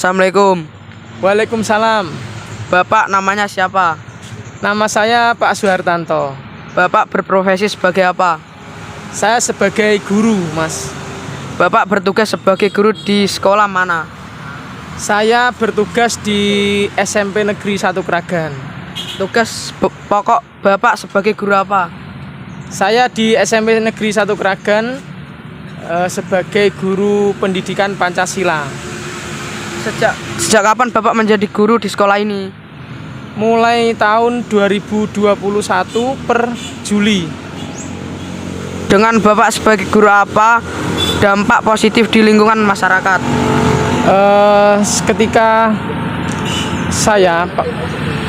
Assalamualaikum. Waalaikumsalam. Bapak namanya siapa? Nama saya Pak Suhartanto. Bapak berprofesi sebagai apa? Saya sebagai guru, Mas. Bapak bertugas sebagai guru di sekolah mana? Saya bertugas di SMP Negeri 1 Kragan. Tugas pokok Bapak sebagai guru apa? Saya di SMP Negeri 1 Kragan sebagai guru pendidikan Pancasila. Sejak kapan Bapak menjadi guru di sekolah ini? Mulai tahun 2021 per Juli. Dengan Bapak sebagai guru apa dampak positif di lingkungan masyarakat? Ketika saya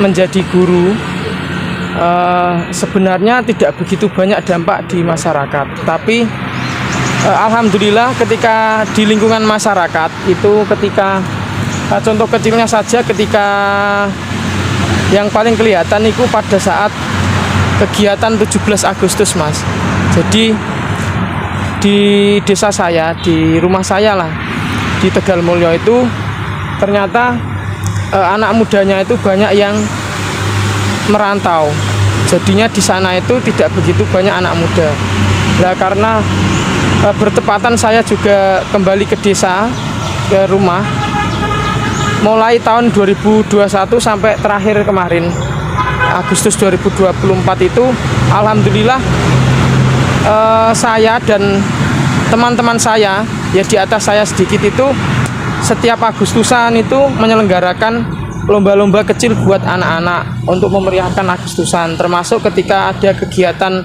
menjadi guru, sebenarnya tidak begitu banyak dampak di masyarakat, tapi alhamdulillah ketika di lingkungan masyarakat itu ketika contoh kecilnya saja ketika yang paling kelihatan itu pada saat kegiatan 17 Agustus, Mas. Jadi di desa saya, di rumah saya lah, di Tegalmulyo itu ternyata anak mudanya itu banyak yang merantau. Jadinya di sana itu tidak begitu banyak anak muda. Nah, karena bertepatan saya juga kembali ke desa, ke rumah mulai tahun 2021 sampai terakhir kemarin Agustus 2024 itu alhamdulillah saya dan teman-teman saya ya di atas saya sedikit itu setiap Agustusan itu menyelenggarakan lomba-lomba kecil buat anak-anak untuk memeriahkan Agustusan, termasuk ketika ada kegiatan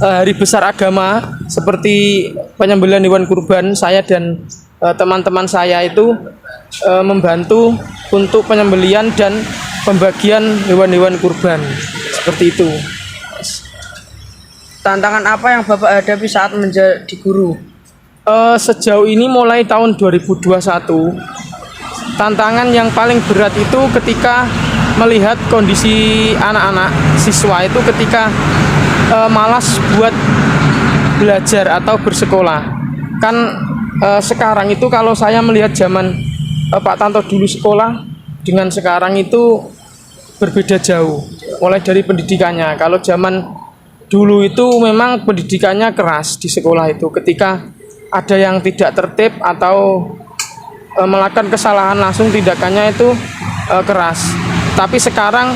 hari besar agama seperti penyembelihan hewan kurban, saya dan teman-teman saya itu membantu untuk penyembelihan dan pembagian hewan-hewan kurban seperti itu. Tantangan apa yang Bapak hadapi saat menjadi guru? Sejauh ini mulai tahun 2021 tantangan yang paling berat itu ketika melihat kondisi anak-anak siswa itu ketika malas buat belajar atau bersekolah. Kan sekarang itu kalau saya melihat zaman Pak Tanto dulu sekolah dengan sekarang itu berbeda jauh. Mulai dari pendidikannya, kalau zaman dulu itu memang pendidikannya keras di sekolah itu. Ketika ada yang tidak tertib atau melakukan kesalahan langsung tindakannya itu keras. Tapi sekarang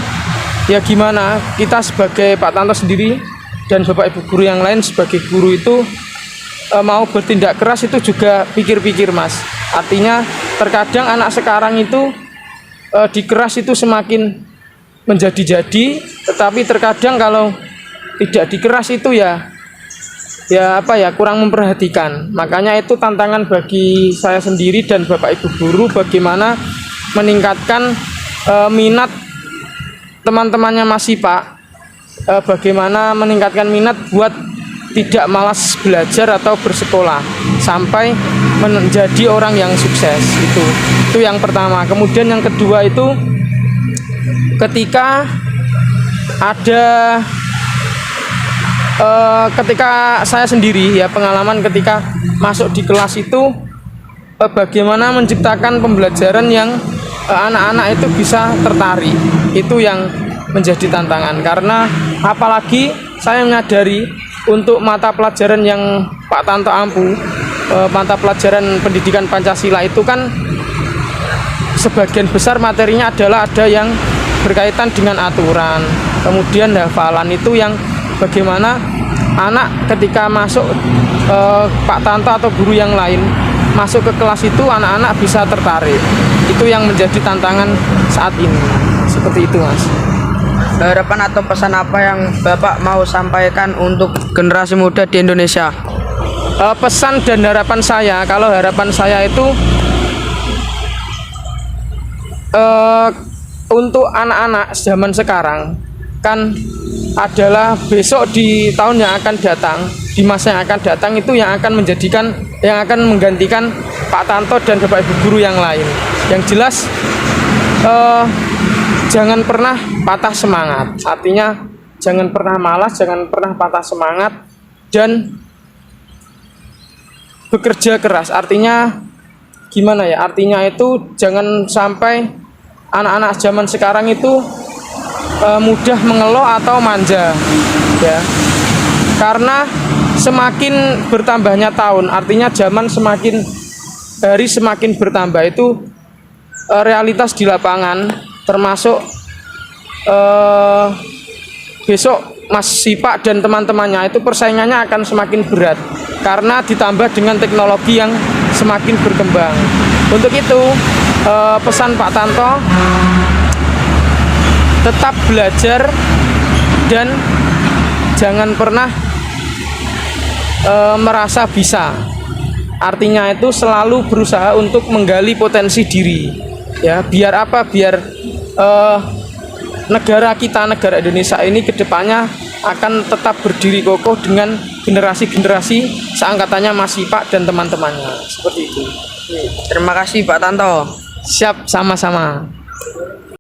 ya gimana, kita sebagai Pak Tanto sendiri dan Bapak Ibu guru yang lain sebagai guru itu mau bertindak keras itu juga pikir-pikir, Mas. Artinya terkadang anak sekarang itu dikeras itu semakin menjadi-jadi, tetapi terkadang kalau tidak dikeras itu ya kurang memperhatikan. Makanya itu tantangan bagi saya sendiri dan Bapak Ibu guru bagaimana meningkatkan minat teman-temannya Mas Sipa, bagaimana meningkatkan minat buat tidak malas belajar atau bersekolah sampai menjadi orang yang sukses. Itu yang pertama. Kemudian yang kedua itu ketika ada ketika saya sendiri ya pengalaman ketika masuk di kelas itu bagaimana menciptakan pembelajaran yang anak-anak itu bisa tertarik. Itu yang menjadi tantangan, karena apalagi saya menyadari untuk mata pelajaran yang Pak Tanto ampu, mata pelajaran pendidikan Pancasila itu kan sebagian besar materinya adalah ada yang berkaitan dengan aturan, kemudian hafalan. Itu yang bagaimana anak ketika masuk Pak Tanto atau guru yang lain masuk ke kelas itu anak-anak bisa tertarik. Itu yang menjadi tantangan saat ini. Seperti itu, Mas. Harapan atau pesan apa yang Bapak mau sampaikan untuk generasi muda di Indonesia? Pesan dan harapan saya, kalau harapan saya itu untuk anak-anak zaman sekarang kan adalah besok di tahun yang akan datang, di masa yang akan datang itu yang akan menggantikan Pak Tanto dan Bapak Ibu guru yang lain. Yang jelas jangan pernah patah semangat. Artinya jangan pernah malas, jangan pernah patah semangat, dan bekerja keras. Artinya gimana ya, artinya itu jangan sampai anak-anak zaman sekarang itu mudah mengeluh atau manja ya, karena semakin bertambahnya tahun, artinya zaman semakin hari semakin bertambah, itu realitas di lapangan termasuk besok Mas Sipak dan teman-temannya itu persaingannya akan semakin berat karena ditambah dengan teknologi yang semakin berkembang. Untuk itu pesan Pak Tanto, tetap belajar dan jangan pernah merasa bisa. Artinya itu selalu berusaha untuk menggali potensi diri. Ya, biar apa? Biar negara kita, negara Indonesia ini kedepannya akan tetap berdiri kokoh dengan generasi-generasi seangkatannya Mas Sipak dan teman-temannya. Seperti itu. Terima kasih Pak Tanto. Siap, sama-sama.